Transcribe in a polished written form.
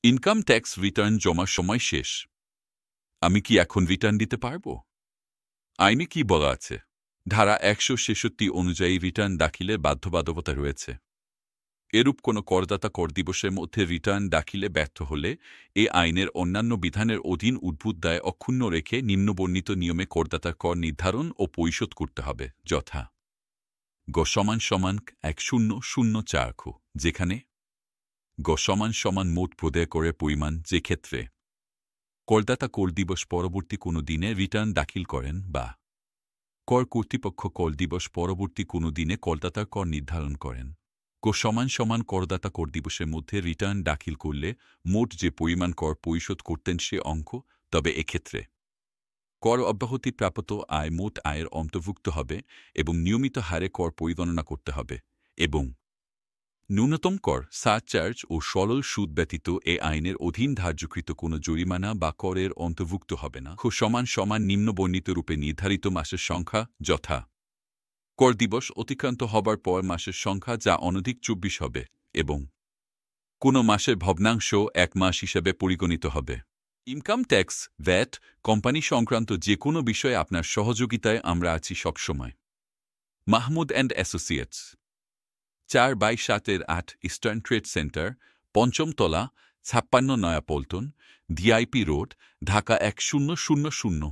Income tax return জমার সময় শেষ। আমি কি এখন রিটার্ন দিতে পারব? আইনে কি বলা আছে? ধারা ১৬৬ অনুযায়ী রিটার্ন দাখিলের বাধ্যবাধকতা রয়েছে। এরূপ কোনো করদাতা কর দিবসের মধ্যে রিটার্ন দাখিলে ব্যর্থ হলে এ আইনের অন্যান্য বিধানের অধীন উদ্ভূত দায় অক্ষুণ্ণ রেখে নিম্নবর্ণিত নিয়মে করদাতার কর নির্ধারণ ও পরিশোধ করতে হবে, যথা: গ = ১০০৪ খু, যেখানে গ = মোট প্রদেয় করের পরিমাণ, যে ক্ষেত্রে করদাতা কর দিবস পরবর্তী কোনো দিনে রিটার্ন দাখিল করেন বা কর কর্তৃপক্ষ কর দিবস পরবর্তী কোনো দিনে করদাতার কর নির্ধারণ করেন। গ = করদাতা কর দিবসের মধ্যে রিটার্ন দাখিল করলে মোট যে পরিমাণ কর পরিশোধ করতেন সে অঙ্ক, তবে এক্ষেত্রে কর অব্যাহতিপ্রাপ্ত আয় মোট আয়ের অন্তর্ভুক্ত হবে এবং নিয়মিত হারে কর পরিগণনা করতে হবে, এবং ন্যূনতম কর, সারচার্জ ও সরল সুদ ব্যতীত এ আইনের অধীন ধার্যকৃত কোনো জরিমানা বা করের অন্তর্ভুক্ত হবে না। নিম্নবর্ণিত রূপে নির্ধারিত মাসের সংখ্যা, যথা: কর দিবস অতিক্রান্ত হবার পর মাসের সংখ্যা যা অনধিক ২৪ হবে, এবং কোনো মাসের ভগ্নাংশ ১ মাস হিসাবে পরিগণিত হবে। ইনকাম ট্যাক্স, ভ্যাট, কোম্পানি সংক্রান্ত যে কোনো বিষয়ে আপনার সহযোগিতায় আমরা আছি সবসময়। মাহমুদ অ্যান্ড অ্যাসোসিয়েটস, ৪/৭-৮ ইস্টার্ন ট্রেড সেন্টার, ৫ম তলা, ৫৬ নয়া পল্টন, ডিআইপি রোড, ঢাকা ১০০০